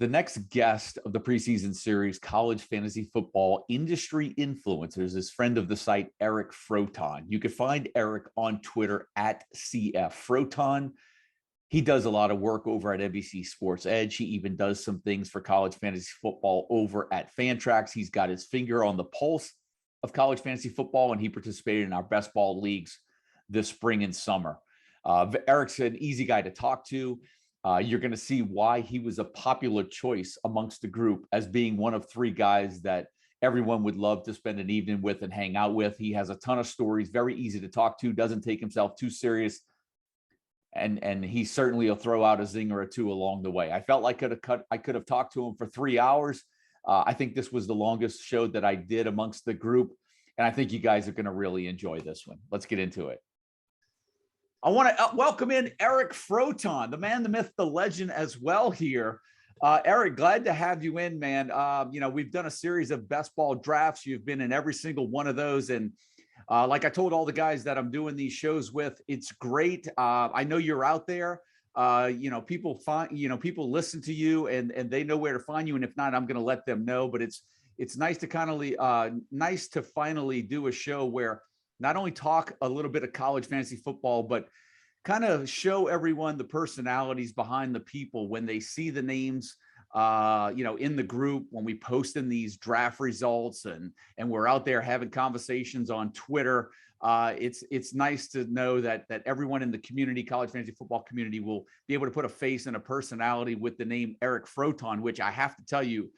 The next guest of the preseason series, College Fantasy Football Industry Influencers, is friend of the site, Eric Froton. You can find Eric on Twitter at CF Froton. He does a lot of work over at NBC Sports Edge. He even does some things for college fantasy football over at Fantrax. He's got his finger on the pulse of college fantasy football, and he participated in our best ball leagues this spring and summer. Eric's an easy guy to talk to. You're going to see why he was a popular choice amongst the group as being one of three guys that everyone would love to spend an evening with and hang out with. He has a ton of stories, very easy to talk to, doesn't take himself too serious. And he certainly will throw out a zinger or two along the way. I felt like I could have talked to him for 3 hours. I think this was the longest show that I did amongst the group. And I think you guys are going to really enjoy this one. Let's get into it. I want to welcome in Eric Froton, the man, the myth, the legend as well here. Eric, glad to have you in, man. We've done a series of best ball drafts. You've been in every single one of those. And like I told all the guys that I'm doing these shows with, it's great. I know you're out there. People listen to you and they know where to find you. And if not, I'm going to let them know. But it's nice to finally do a show where not only talk a little bit of college fantasy football, but kind of show everyone the personalities behind the people when they see the names, in the group, when we post in these draft results and we're out there having conversations on Twitter. It's nice to know that everyone in the community, college fantasy football community, will be able to put a face and a personality with the name Eric Froton, which I have to tell you,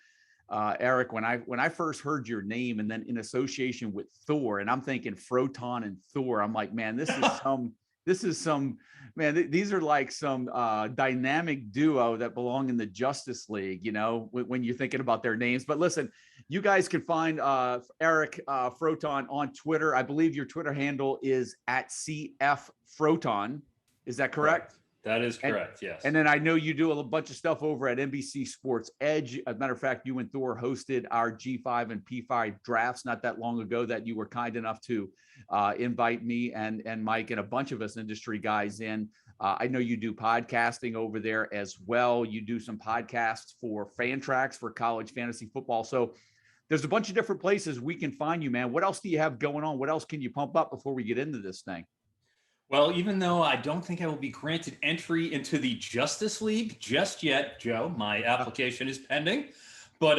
Eric, when I first heard your name and then in association with Thor, and I'm thinking Froton and Thor, I'm like, man, these are like some dynamic duo that belong in the Justice League, when you're thinking about their names. But listen, you guys can find Eric Froton on Twitter. I believe your Twitter handle is at CF Froton. Is that correct? That is correct, yes. And then I know you do a bunch of stuff over at NBC Sports Edge. As a matter of fact, you and Thor hosted our G5 and P5 drafts not that long ago that you were kind enough to invite me and Mike and a bunch of us industry guys in. I know you do podcasting over there as well. You do some podcasts for Fantrax for college fantasy football. So there's a bunch of different places we can find you, man. What else do you have going on? What else can you pump up before we get into this thing? Well, even though I don't think I will be granted entry into the Justice League just yet, Joe, my application is pending. But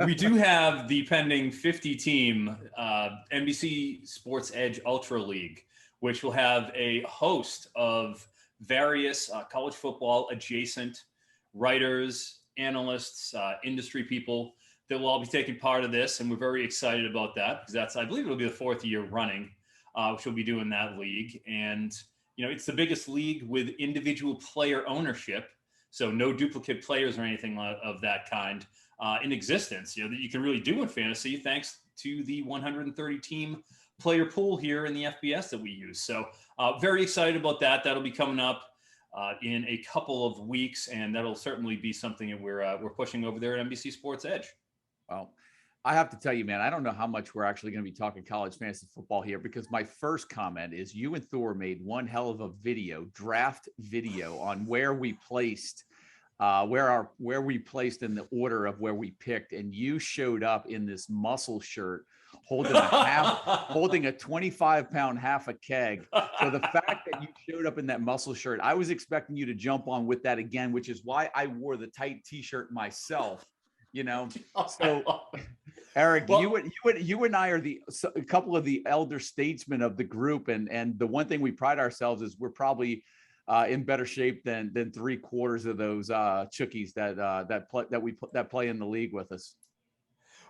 we do have the pending 50-team NBC Sports Edge Ultra League, which will have a host of various college football adjacent writers, analysts, industry people that will all be taking part of this. And we're very excited about that because I believe it'll be the 4th year running. Which will be doing that league. And, it's the biggest league with individual player ownership. So no duplicate players or anything of that kind in existence, that you can really do in fantasy thanks to the 130 team player pool here in the FBS that we use. So very excited about that. That'll be coming up in a couple of weeks. And that'll certainly be something that we're pushing over there at NBC Sports Edge. Well, I have to tell you, man, I don't know how much we're actually going to be talking college fantasy football here because my first comment is you and Thor made one hell of a draft video on where we placed, where we placed in the order of where we picked, and you showed up in this muscle shirt holding a 25-pound half a keg. So the fact that you showed up in that muscle shirt, I was expecting you to jump on with that again, which is why I wore the tight T-shirt myself. So Eric, you and I are a couple of the elder statesmen of the group, and the one thing we pride ourselves is we're probably in better shape than 3/4 of those chookies that play in the league with us.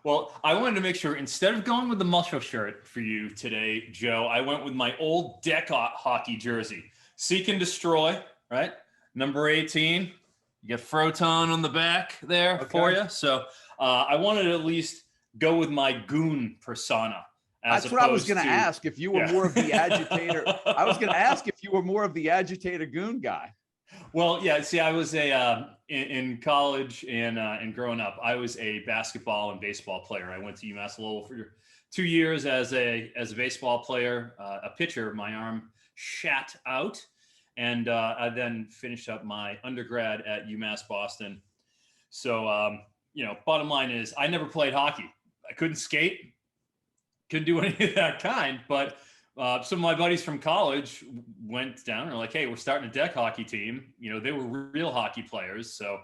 Well, I wanted to make sure instead of going with the muscle shirt for you today, Joe, I went with my old deck hockey jersey, Seek and Destroy, right? Number 18. You get Froton on the back there for you. So I wanted to at least go with my goon persona. That's what I was going to ask if you were more of the agitator. I was going to ask if you were more of the agitator goon guy. Well, yeah. See, I was in college and growing up, I was a basketball and baseball player. I went to UMass Lowell for 2 years as a baseball player, a pitcher. My arm shat out. And I then finished up my undergrad at UMass Boston. So, bottom line is I never played hockey. I couldn't skate, couldn't do any of that kind. But some of my buddies from college went down and were like, hey, we're starting a deck hockey team. They were real hockey players. So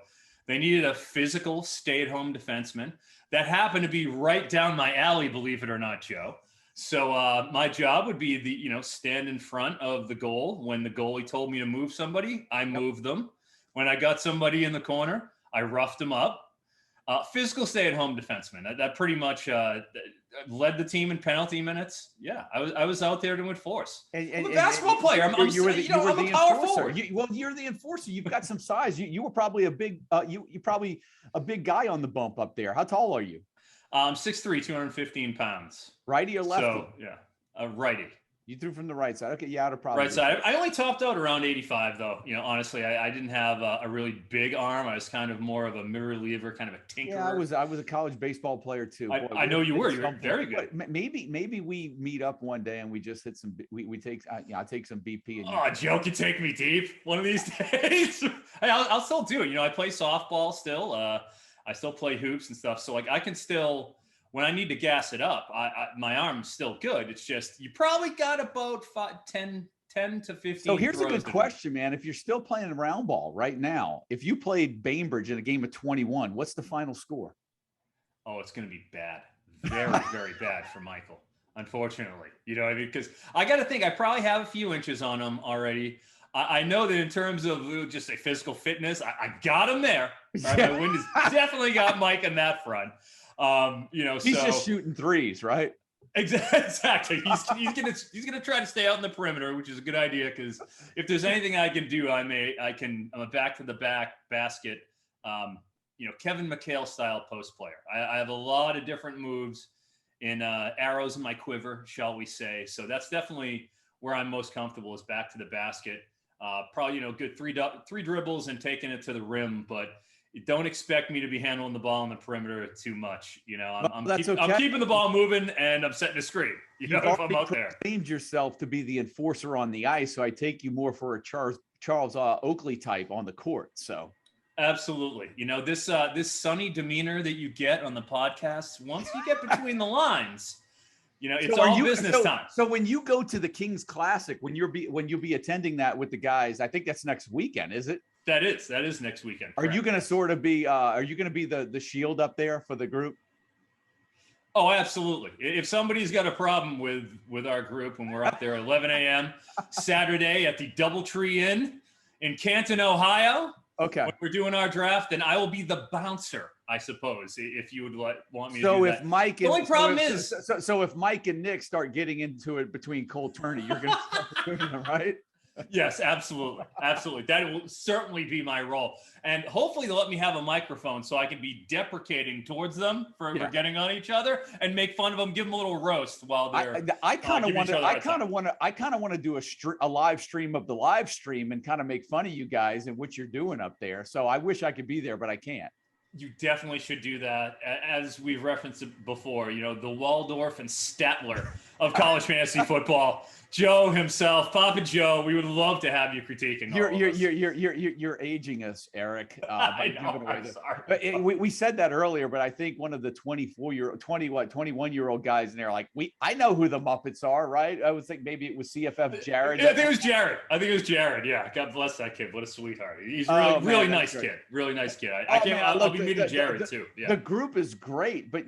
they needed a physical stay-at-home defenseman. That happened to be right down my alley, believe it or not, Joe. So my job would be stand in front of the goal. When the goalie told me to move somebody, I moved them. When I got somebody in the corner, I roughed them up. Physical stay-at-home defenseman. That pretty much led the team in penalty minutes. Yeah, I was out there to enforce. I'm a basketball player. I'm a power forward. You're the enforcer. You've got some size. You were probably a big a big guy on the bump up there. How tall are you? 6'3", 215 pounds. Righty or lefty? So, yeah, righty. You threw from the right side. Okay, yeah, I'd have probably. Right side. I only topped out around 85, though. Honestly, I didn't have a really big arm. I was kind of more of a mirror reliever, kind of a tinkerer. Yeah, I was a college baseball player too. I know you were. You were very good. Maybe we meet up one day and we just hit some. We take. I take some BP. And Joe can take me deep one of these days. I'll still do it. I play softball still. I still play hoops and stuff. So I can still. When I need to gas it up, my arm's still good. It's just you probably got about 10 to 15. So here's a good question, man. If you're still playing round ball right now, if you played Bainbridge in a game of 21, what's the final score? Oh, it's going to be bad. Very, very bad for Michael, unfortunately. Because I got to think I probably have a few inches on him already. I know that in terms of just a physical fitness, I got him there. Right? My wind has definitely got Mike in that front. He's just shooting threes, right? Exactly. He's gonna try to stay out in the perimeter, which is a good idea because if there's anything I can do, I'm a back to the back basket, Kevin McHale style post player. I have a lot of different moves in arrows in my quiver, shall we say? So that's definitely where I'm most comfortable is back to the basket. Probably good three dribbles and taking it to the rim, but. Don't expect me to be handling the ball on the perimeter too much. I'm keeping the ball moving and I'm setting a screen. If I'm out there. You've claimed yourself to be the enforcer on the ice, so I take you more for a Charles Oakley type on the court. So absolutely, this sunny demeanor that you get on the podcast. Once you get between the lines, it's all business time. So when you go to the Kings Classic, when you'll be attending that with the guys, I think that's next weekend, is it? That is next weekend. Correct. Are you going to sort of be? Are you going to be the shield up there for the group? Oh, absolutely. If somebody's got a problem with our group when we're up there at 11 a.m. Saturday at the DoubleTree Inn in Canton, Ohio. Okay. When we're doing our draft, then I will be the bouncer, I suppose, if you would want me to do that. So if Mike and the only problem is so if Mike and Nick start getting into it between Cole Turney, you're going to start doing them, right? Yes, absolutely. Absolutely. That will certainly be my role. And hopefully they'll let me have a microphone so I can be deprecating towards them for getting on each other and make fun of them, give them a little roast while they're I kind of want to do a live stream of the live stream and kind of make fun of you guys and what you're doing up there. So I wish I could be there, but I can't. You definitely should do that. As we've referenced it before, the Waldorf and Statler of college fantasy football. Joe himself, Papa Joe, we would love to have you critiquing. You're aging us, Eric. I know, I'm sorry. We said that earlier, but I think one of the 21-year-old guys in there, I know who the Muppets are, right? I would think maybe it was CFF Jared. Yeah, I think it was Jared. Yeah, God bless that kid. What a sweetheart. He's really nice kid. Really nice kid. I'll be meeting Jared too. Yeah. The group is great, but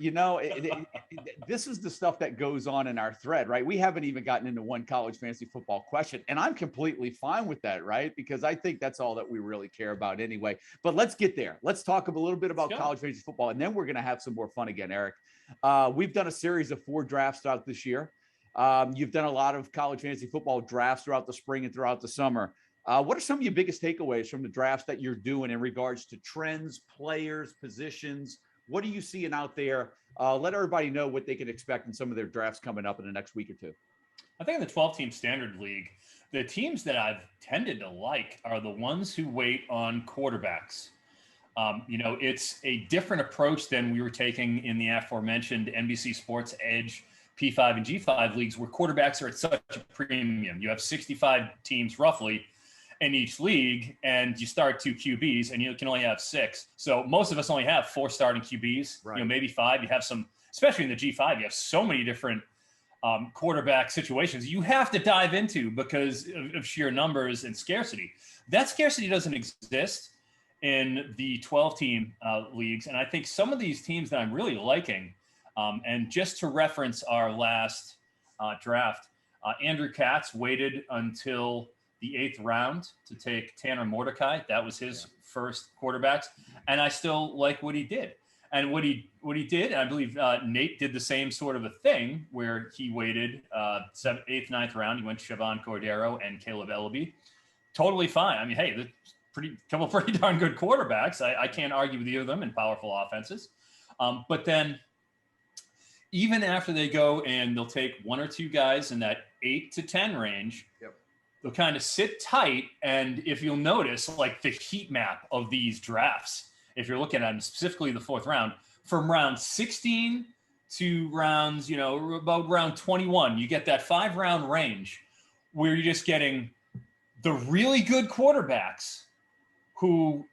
this is the stuff that goes on in our thread, right? We haven't even gotten into one college fantasy football question, and I'm completely fine with that, right? Because I think that's all that we really care about anyway. But let's get there. Let's talk a little bit about college fantasy football, and then we're going to have some more fun again, Eric. We've done a series of 4 drafts throughout this year. You've done a lot of college fantasy football drafts throughout the spring and throughout the summer. What are some of your biggest takeaways from the drafts that you're doing in regards to trends, players, positions? What are you seeing out there? Let everybody know what they can expect in some of their drafts coming up in the next week or two. I think in the 12-team standard league, the teams that I've tended to like are the ones who wait on quarterbacks. It's a different approach than we were taking in the aforementioned NBC Sports Edge P5 and G5 leagues where quarterbacks are at such a premium. You have 65 teams roughly, in each league, and you start 2 QBs and you can only have 6. So most of us only have 4 starting QBs, Right. maybe 5. You have some, especially in the G5, you have so many different quarterback situations you have to dive into because of sheer numbers and scarcity. That scarcity doesn't exist in the 12-team leagues. And I think some of these teams that I'm really liking, and just to reference our last draft, Andrew Katz waited until the 8th round to take Tanner Mordecai. That was his first quarterbacks. And I still like what he did. And what he did, and I believe Nate did the same sort of a thing where he waited 7th, 8th, 9th round. He went Siobhan Cordero and Caleb Ellaby. Totally fine. I mean, hey, couple pretty darn good quarterbacks. I can't argue with either of them in powerful offenses. But then even after they go and they'll take 1 or 2 guys in that 8 to 10 range, they'll kind of sit tight. And if you'll notice, like the heat map of these drafts, if you're looking at them, specifically the 4th round, from round 16 to rounds, about round 21, you get that 5-round range where you're just getting the really good quarterbacks who,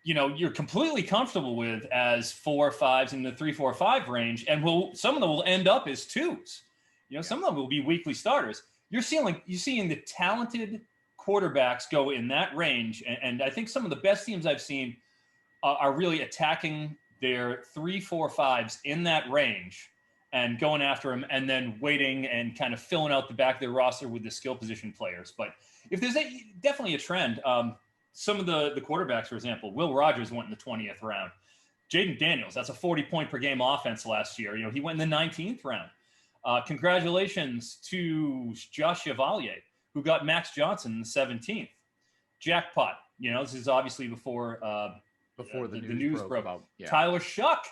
you're completely comfortable with as 4 or 5s in the 3, 4, 5 range. And some of them will end up as 2s. Some of them will be weekly starters. You're seeing the talented quarterbacks go in that range. And I think some of the best teams I've seen are really attacking their 3, 4, 5s in that range and going after them and then waiting and kind of filling out the back of their roster with the skill position players. But if there's definitely a trend, some of the quarterbacks, for example, Will Rogers went in the 20th round. Jaden Daniels, that's a 40-point per game offense last year. He went in the 19th round. Congratulations to Josh Chevalier, who got Max Johnson in the 17th. Jackpot. This is obviously before the news broke. Tyler Shuck.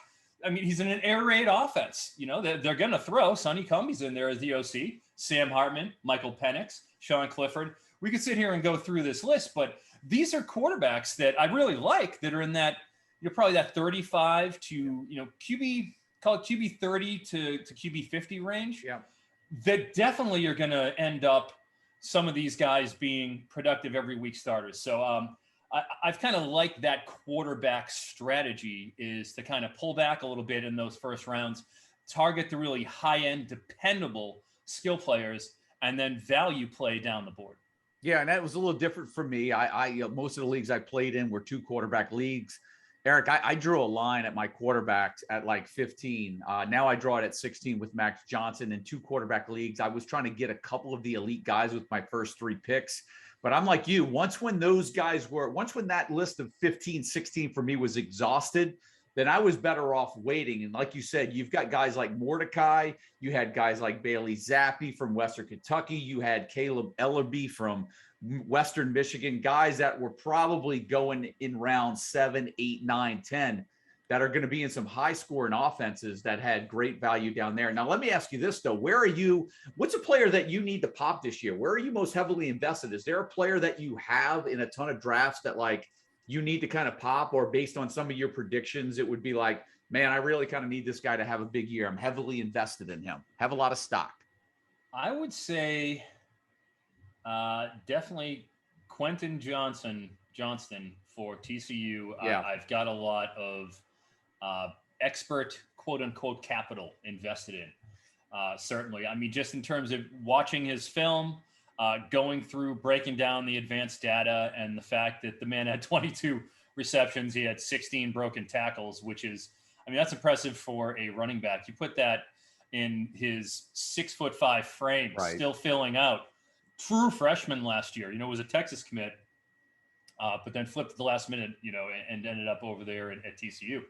I mean, he's in an air raid offense. They're going to throw. Sonny Cumbie's in there as the OC. Sam Hartman, Michael Penix, Sean Clifford. We could sit here and go through this list, but these are quarterbacks that I really like that are in that, probably that 35 to, QB, call it QB 30 to QB 50 range. Yeah. That definitely are going to end up some of these guys being productive every week starters. So I've kind of liked that quarterback strategy is to kind of pull back a little bit in those first rounds, target the really high-end, dependable skill players, and then value play down the board. Yeah, and that was a little different for me. I most of the leagues I played in were 2 quarterback leagues. Eric, I drew a line at my quarterbacks at like 15. Now I draw it at 16 with Max Johnson in 2 quarterback leagues. I was trying to get a couple of the elite guys with my first 3 picks. But I'm like you, once when that list of 15, 16 for me was exhausted, then I was better off waiting. And like you said, you've got guys like Mordecai. You had guys like Bailey Zappi from Western Kentucky. You had Caleb Ellaby from Western Michigan, guys that were probably going in round 7, 8, 9, 10 that are going to be in some high scoring offenses that had great value down there. Now, let me ask you this, though. What's a player that you need to pop this year? Where are you most heavily invested? Is there a player that you have in a ton of drafts that you need to kind of pop, or based on some of your predictions, it would be like, man, I really kind of need this guy to have a big year. I'm heavily invested in him. Have a lot of stock. I would say definitely Quentin Johnston for TCU. Yeah. I've got a lot of expert quote unquote capital invested in. Certainly. I mean, just in terms of watching his film, going through, breaking down the advanced data, and the fact that the man had 22 receptions, he had 16 broken tackles, which is, that's impressive for a running back. You put that in his 6'5" frame, right, still filling out. True freshman last year, was a Texas commit, but then flipped at the last minute, and ended up over there at TCU.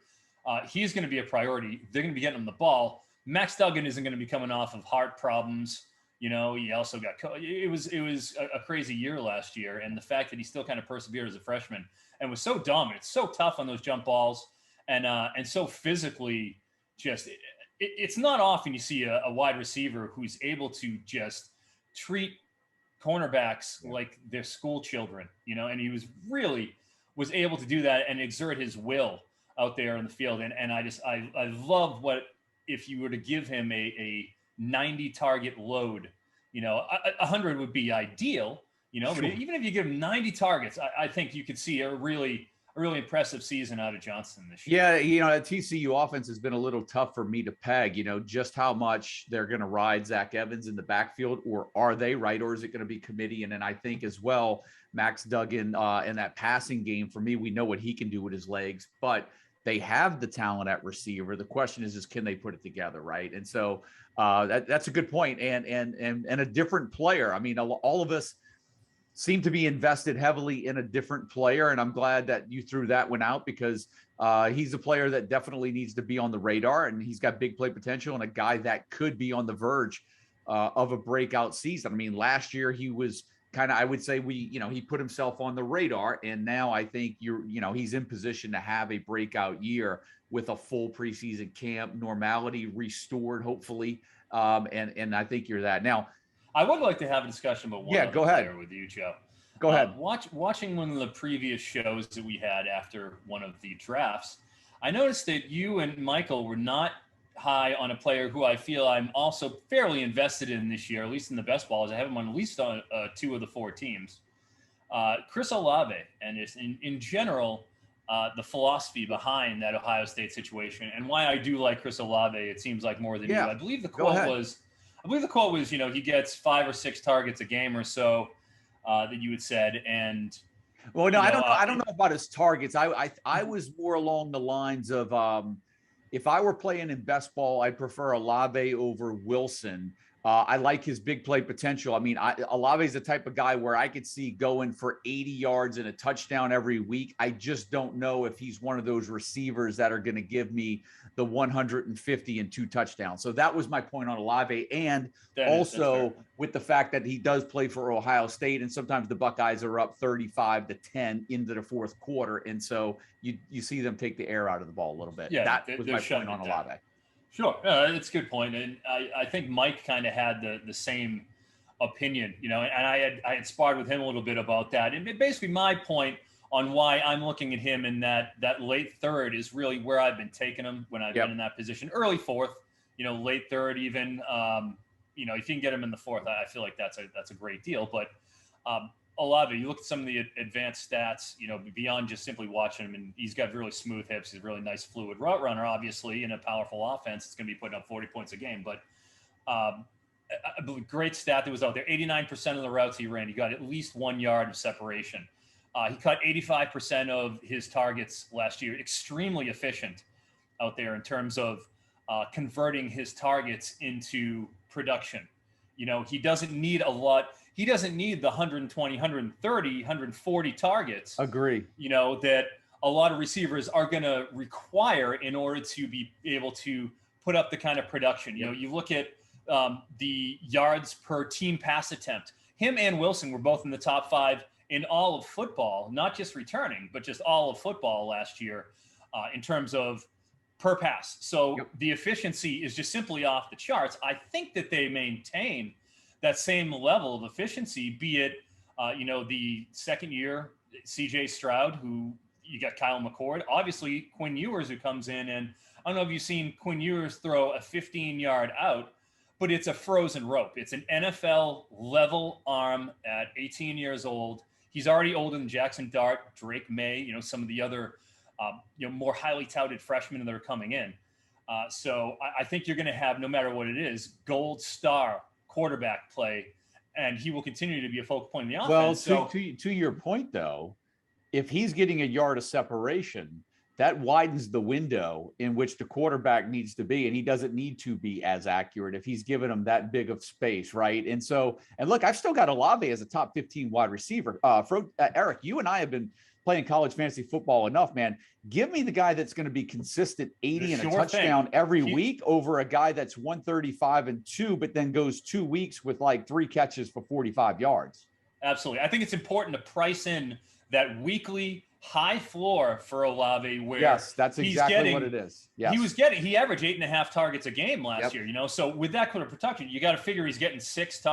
He's going to be a priority. They're going to be getting him the ball. Max Duggan isn't going to be coming off of heart problems. He also got it was a crazy year last year, and the fact that he still kind of persevered as a freshman and was so dominant, so tough on those jump balls, and so physically just it's not often you see a wide receiver who's able to just treat cornerbacks like they're school children, and he was able to do that and exert his will out there in the field. And I love what, if you were to give him a 90 target load, 100 would be ideal, But even if you give him 90 targets, I think you could see a really impressive season out of Johnson this year. Yeah, that TCU offense has been a little tough for me to peg, just how much they're going to ride Zach Evans in the backfield, or are they, right? Or is it going to be committee? And then I think as well, Max Duggan in that passing game, for me, we know what he can do with his legs, but they have the talent at receiver. The question is can they put it together, right? And so that's a good point. And a different player. I mean, all of us seem to be invested heavily in a different player. And I'm glad that you threw that one out, because he's a player that definitely needs to be on the radar, and he's got big play potential and a guy that could be on the verge of a breakout season. I mean, last year he was I would say he put himself on the radar, and now I think he's in position to have a breakout year with a full preseason camp, normality restored, hopefully. And I think you're that. Now, I would like to have a discussion about one other player with you, Joe. Go ahead. Watching one of the previous shows that we had after one of the drafts, I noticed that you and Michael were not high on a player who I feel I'm also fairly invested in this year, at least in the best balls. I have him on at least on 2 of the 4 teams. Chris Olave, and just in general, the philosophy behind that Ohio State situation, and why I do like Chris Olave, it seems like more than you. I believe the quote was, he gets 5 or 6 targets a game or so, that you had said. And well, no, I don't know about his targets. I was more along the lines of if I were playing in best ball, I'd prefer Olave over Wilson. I like his big play potential. I mean, Olave is the type of guy where I could see going for 80 yards and a touchdown every week. I just don't know if he's one of those receivers that are going to give me the 150 and 2 touchdowns. So that was my point on Olave. And also with the fact that he does play for Ohio State, and sometimes the Buckeyes are up 35-10 into the fourth quarter. And so you see them take the air out of the ball a little bit. Yeah, that was my point on Olave. Sure. It's a good point. And I think Mike kind of had the same opinion, and I had sparred with him a little bit about that. And basically my point on why I'm looking at him in that late third is really where I've been taking him when I've been in that position. Early fourth, late third even. If you can get him in the fourth, I feel like that's a great deal. But Olave, you look at some of the advanced stats, beyond just simply watching him, and he's got really smooth hips. He's a really nice fluid route runner, obviously, in a powerful offense. It's going to be putting up 40 points a game. But a great stat that was out there, 89% of the routes he ran, he got at least 1 yard of separation. He cut 85% of his targets last year. Extremely efficient out there in terms of converting his targets into production. He doesn't need a lot. He doesn't need the 120, 130, 140 targets. Agree. That a lot of receivers are going to require in order to be able to put up the kind of production. You look at the yards per team pass attempt. Him and Wilson were both in the top 5 in all of football, not just returning, but just all of football last year in terms of per pass. So the efficiency is just simply off the charts. I think that they maintain that same level of efficiency, be it, the second year, CJ Stroud, who you got Kyle McCord, obviously Quinn Ewers, who comes in, and I don't know if you've seen Quinn Ewers throw a 15-yard out, but it's a frozen rope. It's an NFL level arm at 18 years old. He's already older than Jackson Dart, Drake May, some of the other, more highly touted freshmen that are coming in. So I think you're going to have, no matter what it is, gold star quarterback play, and he will continue to be a focal point in the offense. Well, to your point, though, if he's getting a yard of separation, that widens the window in which the quarterback needs to be, and he doesn't need to be as accurate if he's given him that big of space, right? And look, I've still got Olave as a top 15 wide receiver. Eric, you and I have been playing college fantasy football enough, man. Give me the guy that's going to be consistent 80 and a touchdown every week over a guy that's 135 and 2, but then goes 2 weeks with like 3 catches for 45 yards. Absolutely. I think it's important to price in that weekly high floor for Olave, where that's exactly what it is. Yes. He averaged 8.5 targets a game last year, so with that kind of protection, you got to figure he's getting 6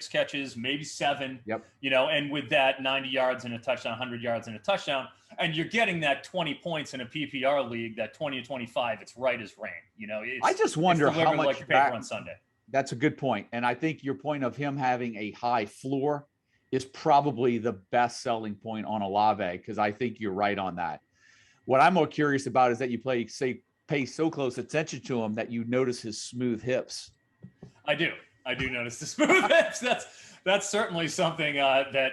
catches, maybe 7, and with that 90 yards and a touchdown, 100 yards and a touchdown, and you're getting that 20 points in a PPR league, that 20 to 25, it's right as rain. I just wonder how much like paper on Sunday. That's a good point. And I think your point of him having a high floor is probably the best selling point on Olave, because I think you're right on that. What I'm more curious about is that you pay so close attention to him that you notice his smooth hips. I do notice the smooth hips. That's certainly something that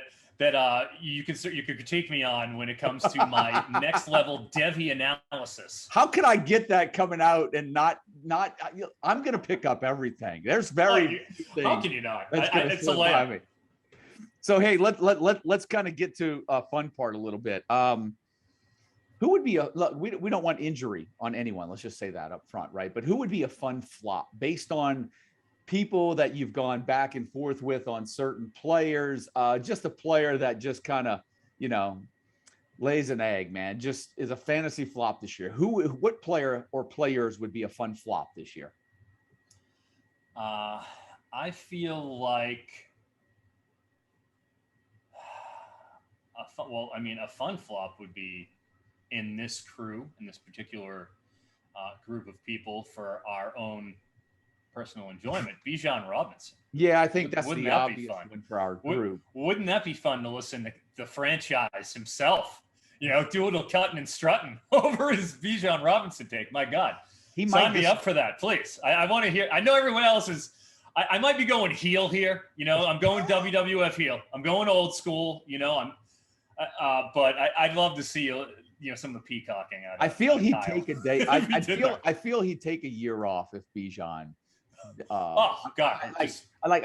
you could critique me on when it comes to my next level Devi analysis. How can I get that coming out and not? I'm going to pick up everything. There's how can you not? It's a layup. So hey, let's kind of get to a fun part a little bit. Who would be we don't want injury on anyone. Let's just say that up front, right? But who would be a fun flop based on people that you've gone back and forth with on certain players? Just a player that just kind of, lays an egg, man. Just is a fantasy flop this year. What player or players would be a fun flop this year? I feel like a fun flop would be in this crew, in this particular group of people for our own personal enjoyment. Bijan Robinson. Yeah, I think that's the obvious one for our group. Wouldn't that be fun to listen to the franchise himself, do a little cutting and strutting over his Bijan Robinson take? My God. He might sign me up for that, please. I want to hear. I know everyone else is. I might be going heel here. I'm going WWF heel. I'm going old school. But I'd love to see some of the peacocking out of I feel he'd take a day. I feel he'd take a year off if Bijan. Oh God! I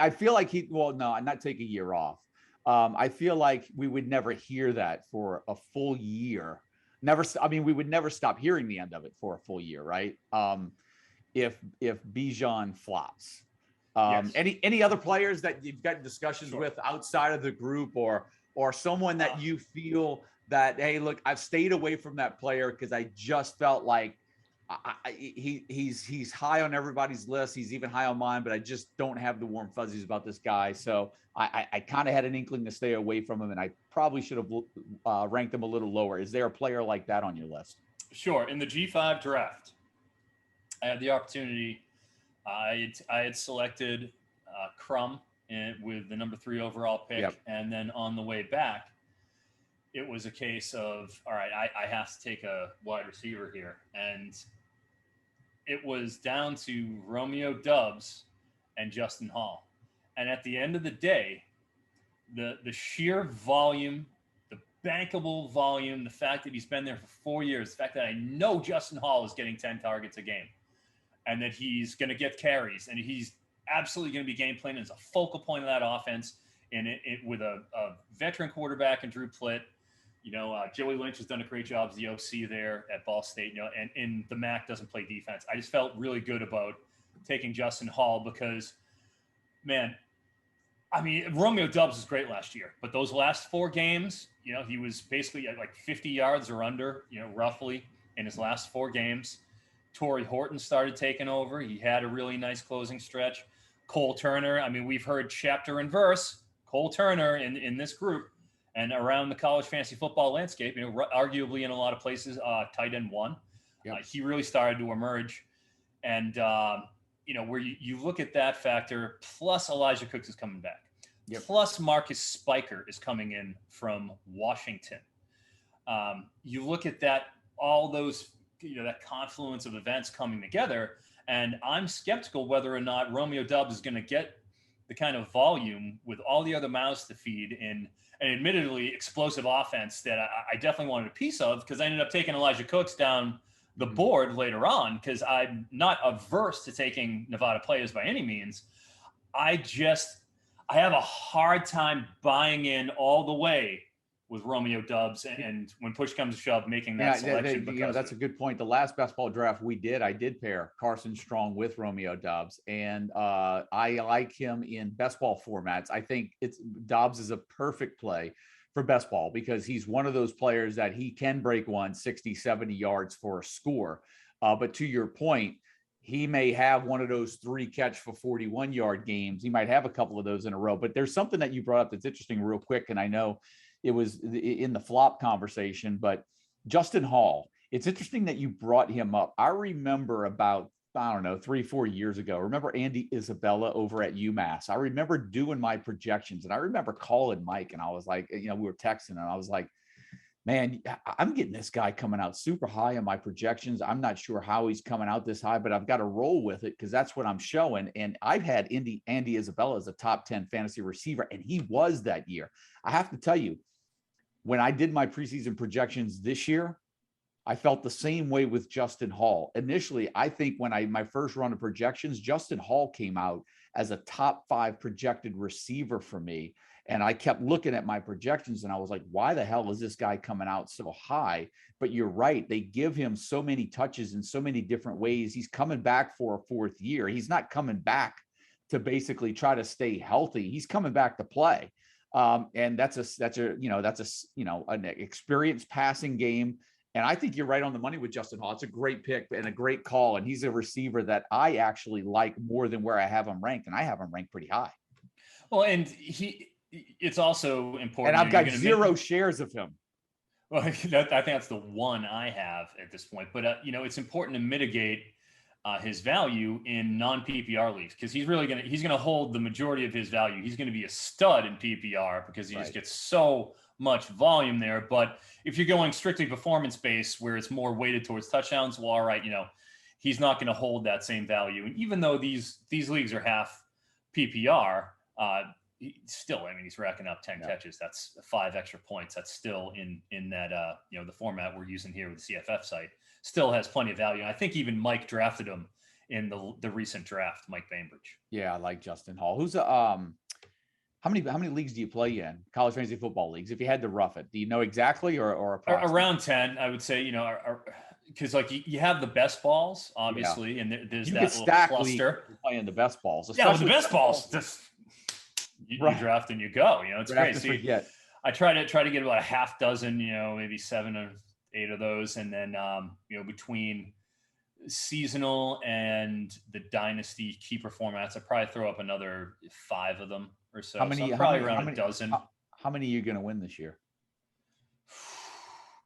feel like not take a year off. I feel like we would never hear that for a full year. We would never stop hearing the end of it for a full year, right? If Bijan flops. Yes. Any other players that you've got discussions with outside of the group, or someone that you feel that, hey, look, I've stayed away from that player because I just felt like he's high on everybody's list. He's even high on mine, but I just don't have the warm fuzzies about this guy. So I kind of had an inkling to stay away from him, and I probably should have ranked him a little lower. Is there a player like that on your list? Sure. In the G5 draft, I had the opportunity. I had selected Crum with the number 3 overall pick. Yep. And then on the way back, it was a case of, all right, I have to take a wide receiver here. And it was down to Romeo Doubs and Justin Hall. And at the end of the day, the sheer volume, the bankable volume, the fact that he's been there for 4 years, the fact that I know Justin Hall is getting 10 targets a game, and that he's going to get carries, and he's absolutely going to be game planning as a focal point of that offense. And it with a veteran quarterback and Drew Plitt, Joey Lynch has done a great job as the OC there at Ball State, and in the MAC doesn't play defense. I just felt really good about taking Justin Hall because, man, Romeo Doubs was great last year, but those last 4 games, he was basically at like 50 yards or under, roughly in his last 4 games. Torrey Horton started taking over. He had a really nice closing stretch. Cole Turner, we've heard chapter and verse, Cole Turner in this group and around the college fantasy football landscape, arguably in a lot of places, tight end 1. Yep. He really started to emerge. And, where you look at that factor, plus Elijah Cooks is coming back. Yep. Plus Marcus Spiker is coming in from Washington. You look at that, all those, that confluence of events coming together, and I'm skeptical whether or not Romeo Doubs is going to get the kind of volume with all the other mouths to feed in an admittedly explosive offense that I definitely wanted a piece of, because I ended up taking Elijah Cooks down the board later on because I'm not averse to taking Nevada players by any means. I have a hard time buying in all the way with Romeo Doubs, and when push comes to shove, making that selection. That's a good point. The last best ball draft we did, I did pair Carson Strong with Romeo Doubs, and I like him in best ball formats. I think Doubs is a perfect play for best ball because he's one of those players that he can break 60, 70 yards for a score. But to your point, he may have one of those 3 catch for 41-yard games. He might have a couple of those in a row. But there's something that you brought up that's interesting real quick, and I know it was in the flop conversation, but Justin Hall, it's interesting that you brought him up. I remember about I don't know, 3-4 years ago. Remember Andy Isabella over at UMass? I remember doing my projections, and I remember calling Mike, and I was like, we were texting, and I was like, man, I'm getting this guy coming out super high on my projections. I'm not sure how he's coming out this high, but I've got to roll with it because that's what I'm showing. And I've had Andy Isabella as a top 10 fantasy receiver, and he was that year. I have to tell you, when I did my preseason projections this year, I felt the same way with Justin Hall. Initially, I think when my first run of projections, Justin Hall came out as a top 5 projected receiver for me. And I kept looking at my projections and I was like, why the hell is this guy coming out so high? But you're right. They give him so many touches in so many different ways. He's coming back for a 4th year. He's not coming back to basically try to stay healthy. He's coming back to play. And that's an experienced passing game. And I think you're right on the money with Justin Hall. It's a great pick and a great call. And he's a receiver that I actually like more than where I have him ranked. And I have him ranked pretty high. Well, and it's also important. And I've got 0 shares of him. Well, I think that's the one I have at this point. But, it's important to mitigate his value in non-PPR leagues because he's going to hold the majority of his value. He's going to be a stud in PPR because he just gets so much volume there. But if you're going strictly performance-based where it's more weighted towards touchdowns, well, all right, he's not going to hold that same value. And even though these leagues are half PPR, still, he's racking up 10 catches. That's 5 extra points. That's still in that, the format we're using here with the CFF site. Still has plenty of value. And I think even Mike drafted him in the recent draft, Mike Bainbridge. Yeah, I like Justin Hall. Who's how many leagues do you play in? College fantasy football leagues. If you had to rough it, do you know exactly or around 10? I would say. Because you have the best balls, obviously, and there's that little cluster. Playing the best balls. Yeah, with the best balls. You draft and you go. It's great. So I try to get about a half dozen, maybe 7 or 8 of those, and then between seasonal and the dynasty keeper formats, I probably throw up another 5 of them or so. Probably around a dozen. How many are you going to win this year?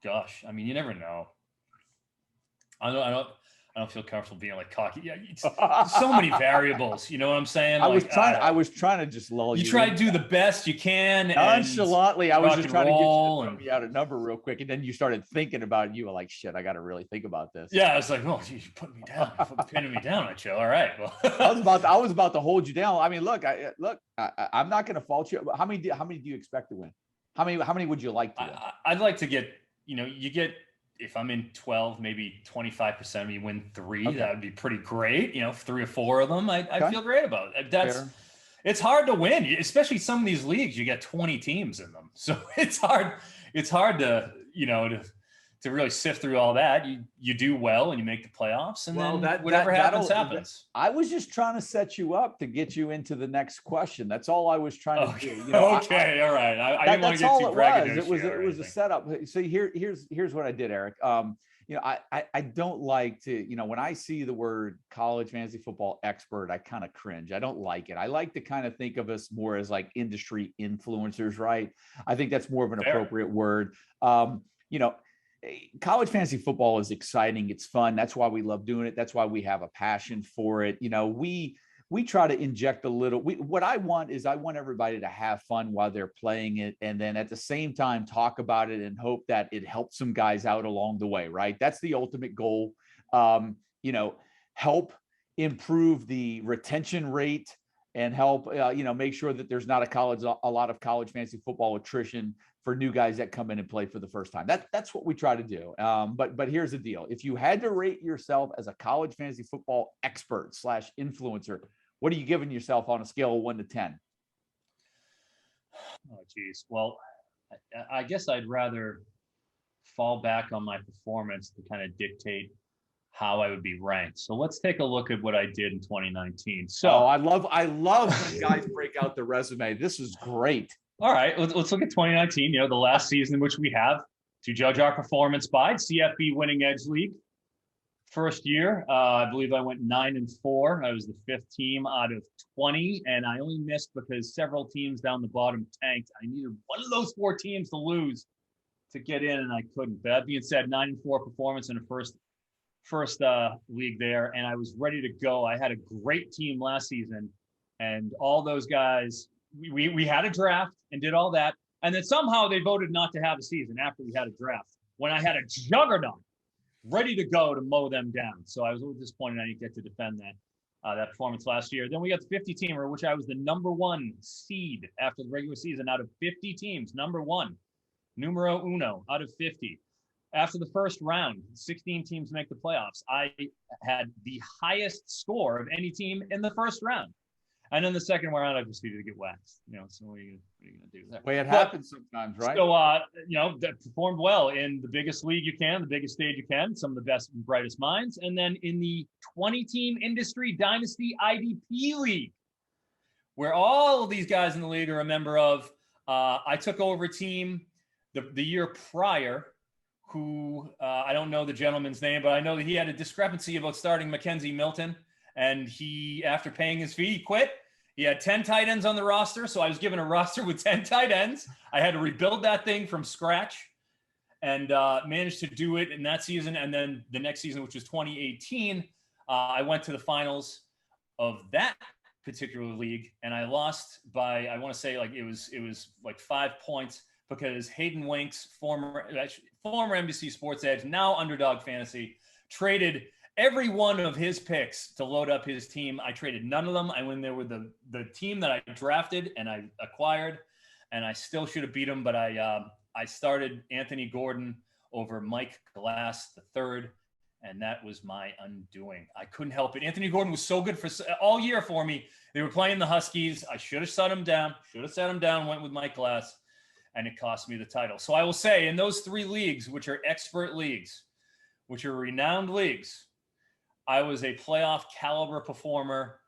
Gosh, you never know. I don't feel comfortable being like cocky. Yeah, so many variables. You know what I'm saying? I was trying to just lull you. You try to do the best you can. Nonchalantly, I was just trying to get you out a number real quick, and then you started thinking about it. You were like, "Shit, I got to really think about this." Yeah, I was like, "Oh, geez, you put me down, pinning me down, Joe." All right, well, I was about to hold you down. I'm not going to fault you. How many do you expect to win? How many would you like to win? I'd like to get. You get. If I'm in 12, maybe 25% of me win 3, okay. That would be pretty great. 3 or 4 of them, I feel great about it. It's hard to win, especially some of these leagues. You get 20 teams in them, so it's hard. It's hard to to really sift through all that. You do well and you make the playoffs, and then whatever happens. I was just trying to set you up to get you into the next question. That's all I was trying to do. Okay, all right. I didn't want to get too braggadocious. It was a setup. So here's what I did, Eric. I don't like to, when I see the word college fantasy football expert, I kind of cringe. I don't like it. I like to kind of think of us more as like industry influencers, right? I think that's more of an appropriate word. College fantasy football is exciting. It's fun. That's why we love doing it. That's why we have a passion for it. We try to inject a little, what I want everybody to have fun while they're playing it. And then at the same time, talk about it and hope that it helps some guys out along the way, right? That's the ultimate goal. Help improve the retention rate and help, make sure that there's not a lot of college fantasy football attrition for new guys that come in and play for the first time. That's what we try to do. But here's the deal. If you had to rate yourself as a college fantasy football expert / influencer, what are you giving yourself on a scale of 1 to 10? Oh, geez. Well, I guess I'd rather fall back on my performance to kind of dictate how I would be ranked. So let's take a look at what I did in 2019. So I love when guys break out the resume. This is great. All right, let's look at 2019, the last season in which we have to judge our performance by CFB Winning Edge League. First year, I believe I went 9-4. I was the 5th team out of 20, and I only missed because several teams down the bottom tanked. I needed one of those 4 teams to lose to get in, and I couldn't. That being said, 9-4 performance in the first first league there, and I was ready to go. I had a great team last season, and all those guys, we had a draft and did all that, and then somehow they voted not to have a season after we had a draft, when I had a juggernaut ready to go to mow them down. So I was a little disappointed I didn't get to defend that performance last year. Then we got the 50-teamer, which I was the number 1 seed after the regular season out of 50 teams, number 1, numero uno out of 50. After the first round, 16 teams make the playoffs. I had the highest score of any team in the first round. And then the second round, I proceeded to get waxed. So what are you going to do there? Well, it happens sometimes, right? So, that performed well in the biggest league you can, the biggest stage you can, some of the best and brightest minds. And then in the 20-team industry dynasty IDP league, where all of these guys in the league are a member of, I took over a team the year prior who I don't know the gentleman's name, but I know that he had a discrepancy about starting Mackenzie Milton. And he, after paying his fee, he quit. He had 10 tight ends on the roster. So I was given a roster with 10 tight ends. I had to rebuild that thing from scratch and managed to do it in that season. And then the next season, which was 2018, I went to the finals of that particular league. And I lost by, I want to say it was like 5 points, because Hayden Winks, former NBC Sports Edge, now Underdog Fantasy, traded every one of his picks to load up his team. I traded none of them. I went there with the team that I drafted and I acquired, and I still should have beat him, but I started Anthony Gordon over Mike Glass III, and that was my undoing. I couldn't help it. Anthony Gordon was so good for all year for me. They were playing the Huskies. I should have sat him down, went with Mike Glass, and it cost me the title. So I will say, in those 3 leagues, which are expert leagues, which are renowned leagues, I was a playoff caliber performer,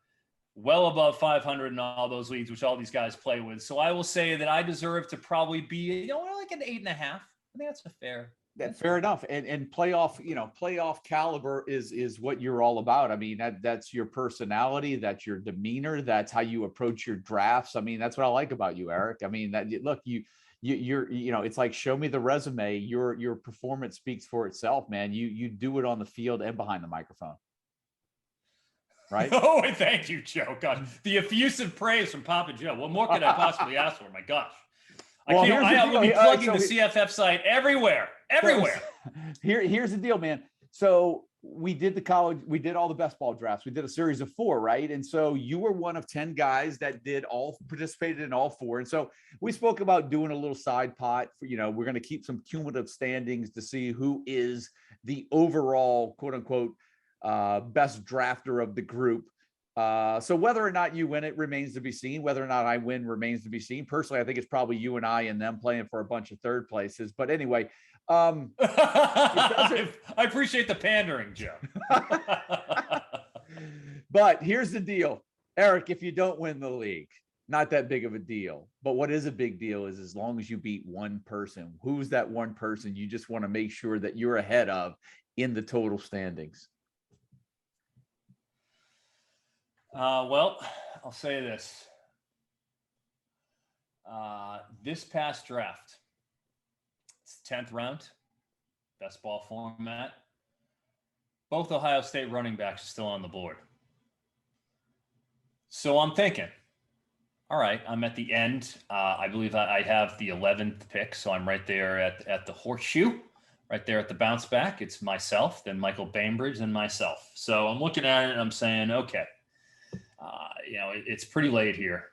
well above 500 in all those leagues, which all these guys play with. So I will say that I deserve to probably be, like an 8.5. I think that's fair enough. And playoff caliber is what you're all about. I mean, that's your personality, that's your demeanor, that's how you approach your drafts. I mean, that's what I like about you, Eric. I mean, you're it's like, show me the resume. Your performance speaks for itself, man. You do it on the field and behind the microphone. Right? Oh, thank you, Joe. God, the effusive praise from Papa Joe. What more could I possibly ask for? My gosh. I will be plugging the CFF site everywhere. Here's the deal, man. So we did all the best ball drafts. We did a series of 4, right? And so you were one of 10 guys that participated in all 4. And so we spoke about doing a little side pot for, we're going to keep some cumulative standings to see who is the overall, quote unquote, best drafter of the group. So whether or not you win it remains to be seen. Whether or not I win remains to be seen. Personally, I think it's probably you and I and them playing for a bunch of third places. But anyway, I appreciate the pandering, Joe. But here's the deal, Eric, if you don't win the league, not that big of a deal. But what is a big deal is as long as you beat one person. Who's that one person you just want to make sure that you're ahead of in the total standings? Well, I'll say this. This past draft, it's the 10th round, best ball format. Both Ohio State running backs are still on the board. So I'm thinking, all right, I'm at the end. I believe I have the 11th pick, so I'm right there at the horseshoe, right there at the bounce back. It's myself, then Michael Bainbridge, then myself. So I'm looking at it and I'm saying, okay, it's pretty late here.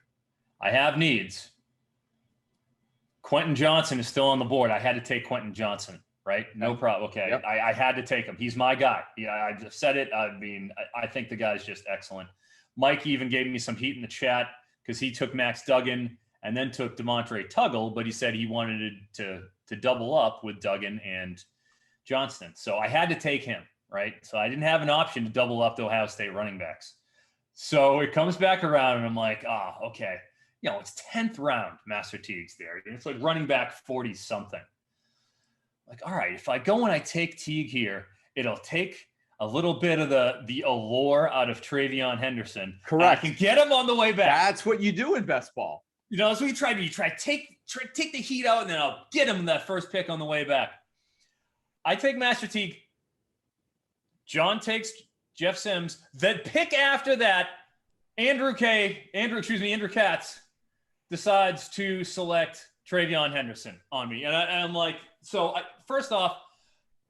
I have needs. Quentin Johnson is still on the board. I had to take Quentin Johnson, right? No problem. Okay. Yep. I had to take him. He's my guy. Yeah, I just said it. I mean, I think the guy's just excellent. Mike even gave me some heat in the chat because he took Max Duggan and then took Demontre Tuggle, but he said he wanted to double up with Duggan and Johnston. So I had to take him, right? So I didn't have an option to double up the Ohio State running backs. So it comes back around and I'm like, okay. It's 10th round, Master Teague's there. It's like running back 40 something. Like, all right, if I go and I take Teague here, it'll take a little bit of the allure out of Travion Henderson. Correct. I can get him on the way back. That's what you do in best ball. That's what you try to do. You try to take the heat out, and then I'll get him that first pick on the way back. I take Master Teague John takes Jeff Sims. The pick after that, Andrew Katz decides to select Travion Henderson on me. And I'm like, first off,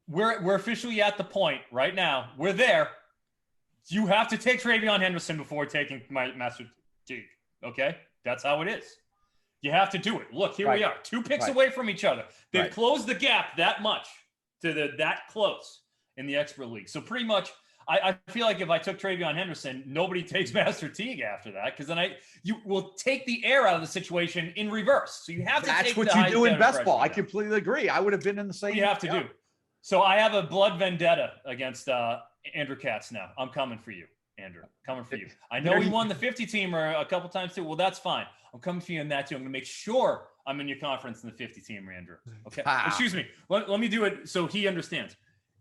we're officially at the point right now. We're there. You have to take Travion Henderson before taking my Master Teague. Okay? That's how it is. You have to do it. Look, here we are. 2 picks away from each other. They've closed the gap that much to that close in the expert league. So pretty much, I feel like if I took Travion Henderson, nobody takes Master Teague after that, because then you will take the air out of the situation in reverse. So you have to That's what you do in best ball. I completely agree. I would have been in the same. You have to do. So I have a blood vendetta against Andrew Katz now. I'm coming for you, Andrew. Coming for you. I know he won the 50-teamer a couple times too. Well, that's fine. I'm coming for you in that too. I'm going to make sure I'm in your conference in the 50-teamer, Andrew. Okay. Excuse me. Let me do it so he understands.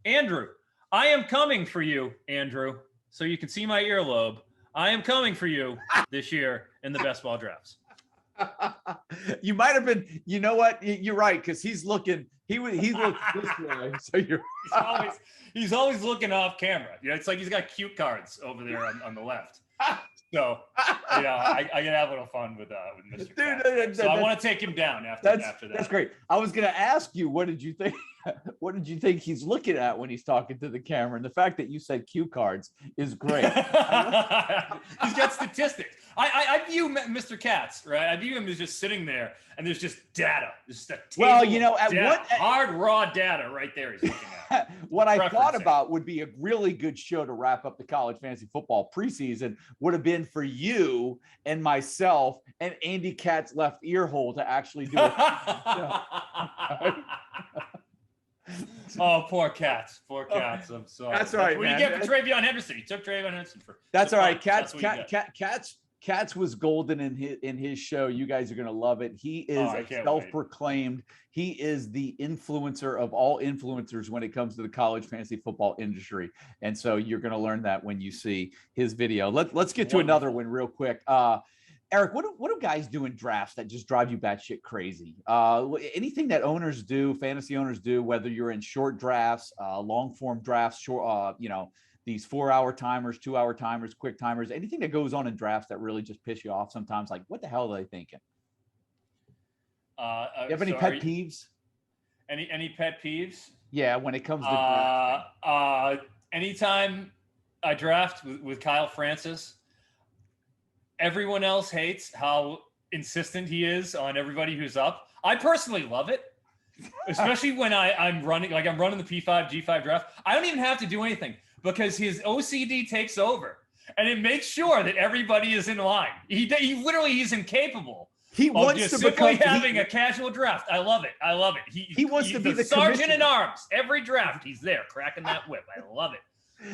Andrew, I am coming for you, Andrew, so you can see my earlobe. I am coming for you this year in the best ball drafts. You might have been, you know what? You're right, because he's looking, he looks this way. So he's always looking off camera. You know, it's like he's got cute cards over there on the left. So, I can have a little fun with Mr. Katz. So I want to take him down after that. That's great. I was going to ask you, what did you think? What did you think he's looking at when he's talking to the camera? And the fact that you said cue cards is great. He's got statistics. I view Mr. Katz, right? I view him as just sitting there, and there's just data. Just a table hard raw data right there he's looking at. What I thought about would be a really good show to wrap up the college fantasy football preseason would have been for you and myself and Andy Katz's left ear hole to actually do it. Oh, poor Katz. Poor Katz. I'm sorry. That's all right, what man. What do you get for Travion Henderson? He took Travion Henderson for. That's all right. Katz was golden in his show. You guys are going to love it. He is self-proclaimed. He is the influencer of all influencers when it comes to the college fantasy football industry. And so you're going to learn that when you see his video. Let's get to another one real quick. Eric, what do guys do in drafts that just drive you batshit crazy? Anything that owners do, fantasy owners do, whether you're in short drafts, long form drafts, short, these 4-hour timers, 2-hour timers, quick timers, anything that goes on in drafts that really just piss you off sometimes. Like, what the hell are they thinking? You have any pet peeves? Any pet peeves? Yeah, when it comes to draft. Anytime I draft with Kyle Francis, everyone else hates how insistent he is on everybody who's up. I personally love it, especially when I'm running the P5, G5 draft. I don't even have to do anything because his OCD takes over and it makes sure that everybody is in line. He literally, he's incapable. He wants just to simply become having a casual draft. I love it. He wants to be the sergeant at arms. Every draft, he's there cracking that whip. I love it.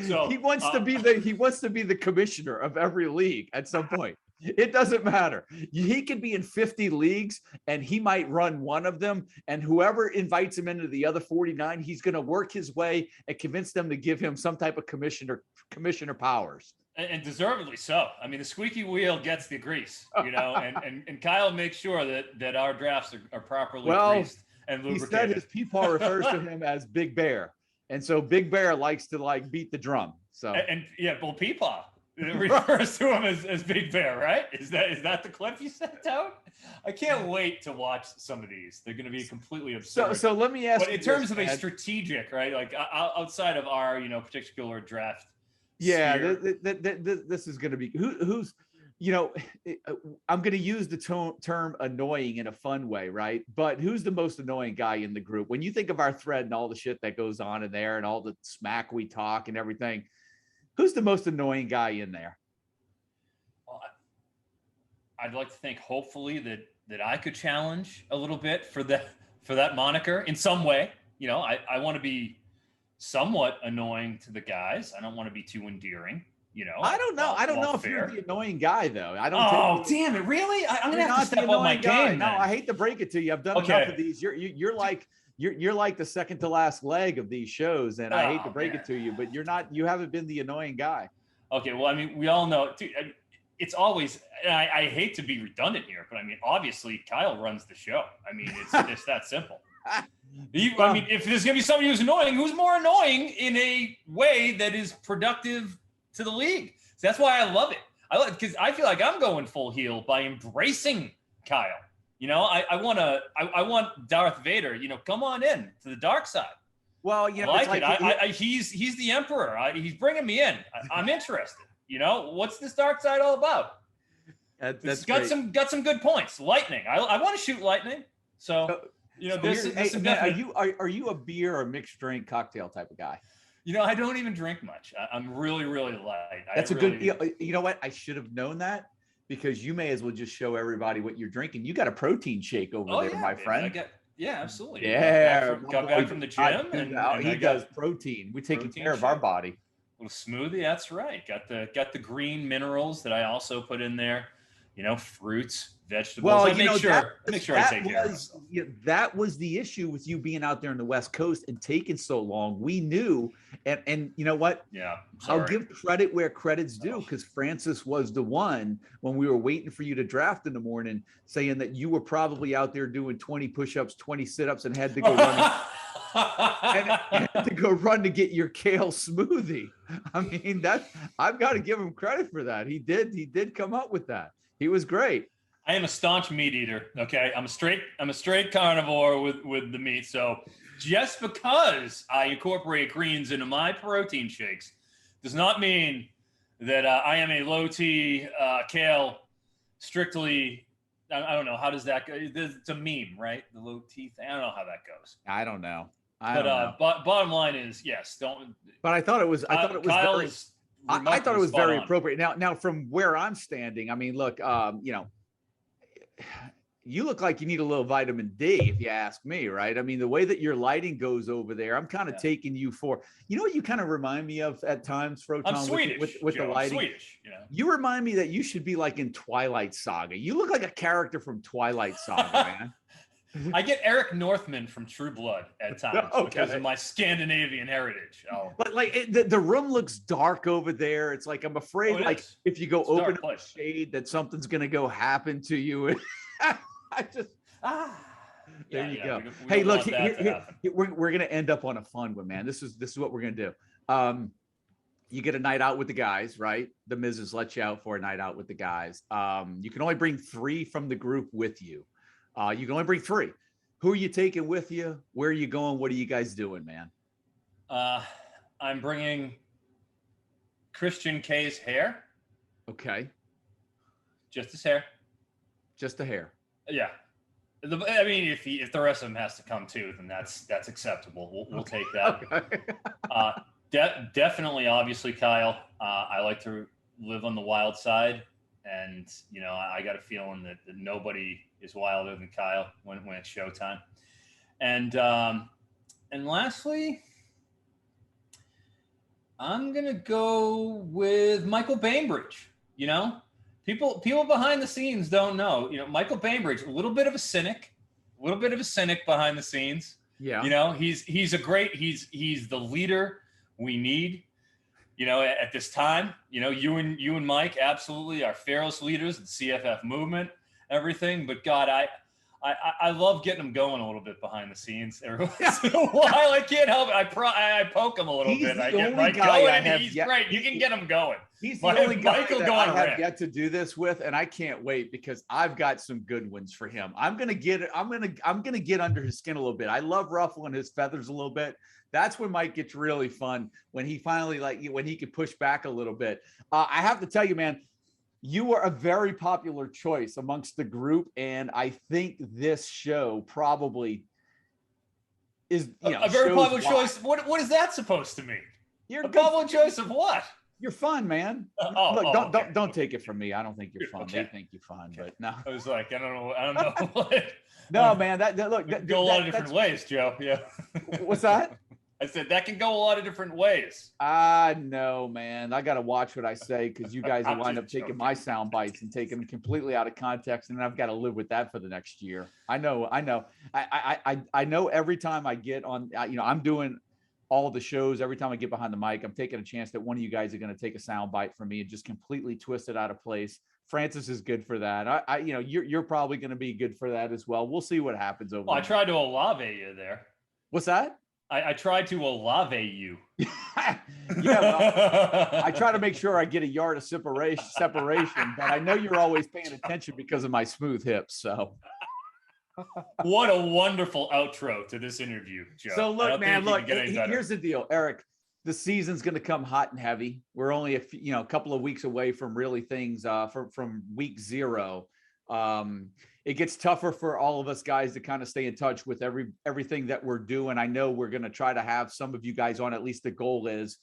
So he wants to be the commissioner of every league at some point. It doesn't matter. He could be in 50 leagues and he might run one of them, and whoever invites him into the other 49, he's going to work his way and convince them to give him some type of commissioner powers. And deservedly so. I mean, the squeaky wheel gets the grease, and Kyle makes sure that our drafts are properly greased and lubricated. He said his peepaw refers to him as Big Bear. And so Big Bear likes to beat the drum. So peepaw. It refers to him as Big Bear, right? Is that the clip you sent out? I can't wait to watch some of these. They're going to be completely absurd. So let me ask. But in terms of a strategigic, right? Like outside of our particular draft. Yeah, this is going to be who's. I'm going to use the term annoying in a fun way, right? But who's the most annoying guy in the group? When you think of our thread and all the shit that goes on in there and all the smack we talk and everything, who's the most annoying guy in there? Well, I'd like to think hopefully that I could challenge a little bit for that moniker in some way. I want to be somewhat annoying to the guys. I don't want to be too endearing. I don't know. I don't know if you're the annoying guy though. I don't. Oh, damn it! Really? I'm gonna have to step up my game. No, I hate to break it to you. I've done enough of these. You're like the second to last leg of these shows, and I hate to break it to you, but you haven't been the annoying guy. Okay, well, I mean, we all know, dude, it's always, I hate to be redundant here, but I mean, obviously Kyle runs the show. I mean, it's just that simple. I mean, if there's going to be somebody who's annoying, who's more annoying in a way that is productive to the league? So that's why I love it. Because I feel like I'm going full heel by embracing Kyle. You know, I want Darth Vader, you know, come on in to the dark side. Well, you know, I like it. He's the emperor. He's bringing me in. I'm interested. You know, what's this dark side all about? It's got some good points. Lightning. I want to shoot lightning. So you know, are you a beer or mixed drink cocktail type of guy? You know, I don't even drink much. I'm really, really light. That's good. You know what? I should have known that, because you may as well just show everybody what you're drinking. You got a protein shake over there, my friend. Yeah, absolutely. Yeah. Got back from the gym, and he does protein. We're taking care of our body. A little smoothie. That's right. Got the green minerals that I also put in there. You know, fruits, vegetables. Well, I make sure I take care of myself. That was the issue with you being out there in the West Coast and taking so long. We knew, and you know what? Yeah, I'll give credit where credit's due, because Francis was the one when we were waiting for you to draft in the morning, saying that you were probably out there doing 20 push-ups, 20 sit-ups, and had to go run. and had to go run to get your kale smoothie. I mean, I've got to give him credit for that. He did come up with that. He was great. I am a staunch meat eater. Okay, I'm a straight carnivore with the meat. So just because I incorporate greens into my protein shakes does not mean that I am a low T kale strictly. I don't know, how does that go? It's a meme, right? The low T thing. I don't know how that goes. I don't know. Bottom line is, yes, don't. But I thought it was. I thought it was very on. appropriate. Now, from where I'm standing, I mean, look, you know, you look like you need a little vitamin D, if you ask me, right? I mean, the way that your lighting goes over there, I'm kind of taking you for, you know what you kind of remind me of at times, Froton? I'm Swedish, with Joe, the lighting. I'm Swedish, you know? You remind me that you should be like in Twilight Saga. You look like a character from Twilight Saga, man. I get Eric Northman from True Blood at times because of my Scandinavian heritage. But like the room looks dark over there. It's like, I'm afraid if you go open up the shade that something's going to go happen to you. There you go. Hey, look, we're going to end up on a fun one, man. This is what we're going to do. You get a night out with the guys, right? The Mrs. lets you out for a night out with the guys. You can only bring 3 from the group with you. You can only bring 3. Who are you taking with you? Where are you going? What are you guys doing, man? I'm bringing Christian K's hair. Okay. Just his hair. Just the hair. Yeah. I mean, if the rest of them has to come too, then that's acceptable. We'll take that. Okay. Definitely, obviously, Kyle. I like to live on the wild side. And, you know, I got a feeling that nobody is wilder than Kyle when it's showtime. And lastly, I'm going to go with Michael Bainbridge. You know, people behind the scenes don't know, you know, Michael Bainbridge, a little bit of a cynic behind the scenes. Yeah. You know, he's the leader we need. You know, at this time, you know, you and Mike absolutely are fearless leaders in the CFF movement, everything. But God, I love getting him going a little bit behind the scenes every once in a while. I can't help it. I poke him a little bit. I get Mike going, and he's great. You can get him going. He's the only guy that I have yet to do this with, and I can't wait because I've got some good ones for him. I'm gonna get under his skin a little bit. I love ruffling his feathers a little bit. That's when Mike gets really fun, when he finally when he can push back a little bit. I have to tell you, man, you are a very popular choice amongst the group, and I think this show probably is a very popular choice. What is that supposed to mean? You're a popular choice of what? You're fun, man. Don't take it from me. I don't think you're fun. Okay. They think you're fun, but no. I was like, I don't know what. No, man. That go a lot of different ways, Joe. Yeah. What's that? I said that can go a lot of different ways. No, man. I got to watch what I say because you guys will wind up taking my sound bites and taking them completely out of context, and then I've got to live with that for the next year. I know. I know every time I get on, you know, I'm doing all the shows. Every time I get behind the mic, I'm taking a chance that one of you guys are going to take a sound bite from me and just completely twist it out of place. Francis is good for that. You know, you're probably going to be good for that as well. We'll see what happens over there. I tried to Olave you there. What's that? I tried to Olave you. Yeah, well, I try to make sure I get a yard of separation, but I know you're always paying attention because of my smooth hips. So, What a wonderful outro to this interview, Joe. so look, man, look. Here's Here's the deal, Eric. The season's going to come hot and heavy. We're only a couple of weeks away from really things from week 0. It gets tougher for all of us guys to kind of stay in touch with everything that we're doing. I know we're going to try to have some of you guys on. At least the goal is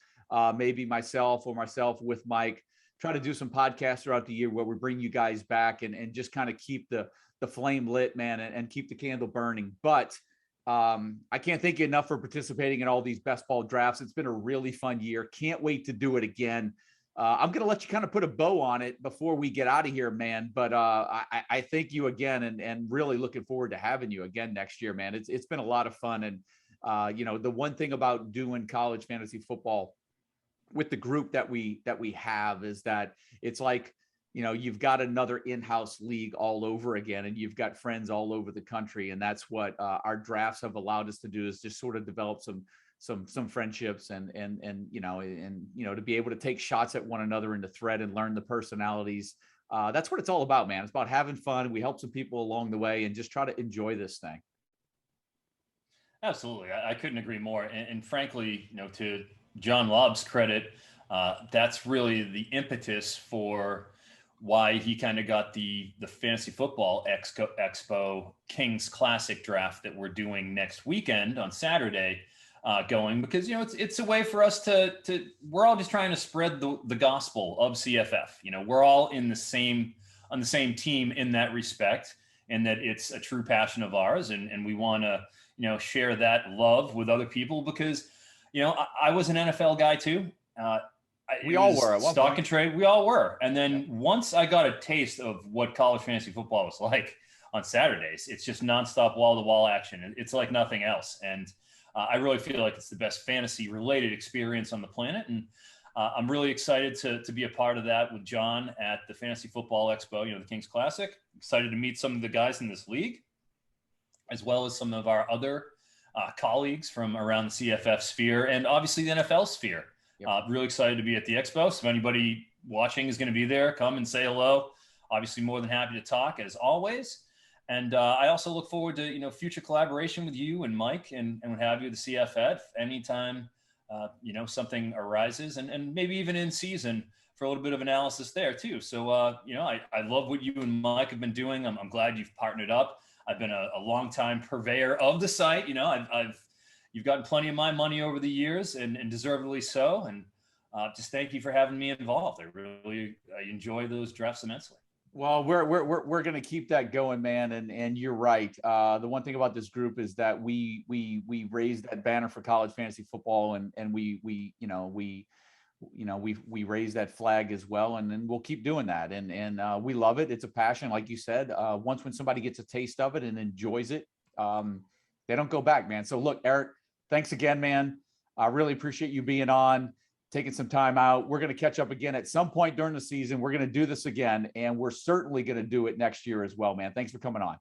maybe myself with Mike, try to do some podcasts throughout the year where we bring you guys back and just kind of keep the flame lit, man, and keep the candle burning. But I can't thank you enough for participating in all these best ball drafts. It's been a really fun year. Can't wait to do it again. I'm going to let you kind of put a bow on it before we get out of here, man. But I thank you again and really looking forward to having you again next year, man. It's been a lot of fun. And, the one thing about doing college fantasy football with the group that we have is that it's like, you've got another in-house league all over again, and you've got friends all over the country. And that's what our drafts have allowed us to do, is just sort of develop some friendships and to be able to take shots at one another and to thread and learn the personalities. That's what it's all about, man. It's about having fun. We help some people along the way and just try to enjoy this thing. Absolutely. I couldn't agree more. And frankly, to John Lobb's credit, that's really the impetus for why he kind of got the Fantasy Football Expo Kings Classic draft that we're doing next weekend on Saturday going, because it's a way for us to we're all just trying to spread the gospel of CFF. We're all on the same team in that respect, and that it's a true passion of ours, and we want to share that love with other people, because I was an NFL guy too. We all were. Stock and trade. We all were. And then once I got a taste of what college fantasy football was like on Saturdays, it's just nonstop wall-to-wall action. It's like nothing else. And I really feel like it's the best fantasy-related experience on the planet. And I'm really excited to be a part of that with John at the Fantasy Football Expo, the Kings Classic. Excited to meet some of the guys in this league, as well as some of our other colleagues from around the CFF sphere and obviously the NFL sphere. Really excited to be at the Expo. So if anybody watching is going to be there, come and say hello. Obviously more than happy to talk as always. And I also look forward to, future collaboration with you and Mike and what have you, the CFF, anytime, something arises, and maybe even in season for a little bit of analysis there too. So, I love what you and Mike have been doing. I'm glad you've partnered up. I've been a long-time purveyor of the site. You've gotten plenty of my money over the years, and deservedly so. And just thank you for having me involved. I enjoy those drafts immensely. Well, we're going to keep that going, man. And you're right. The one thing about this group is that we raised that banner for college fantasy football, and we raise that flag as well. And then we'll keep doing that. And we love it. It's a passion. Like you said, once when somebody gets a taste of it and enjoys it, they don't go back, man. So look, Eric, thanks again, man. I really appreciate you being on, taking some time out. We're going to catch up again at some point during the season. We're going to do this again, and we're certainly going to do it next year as well, man. Thanks for coming on.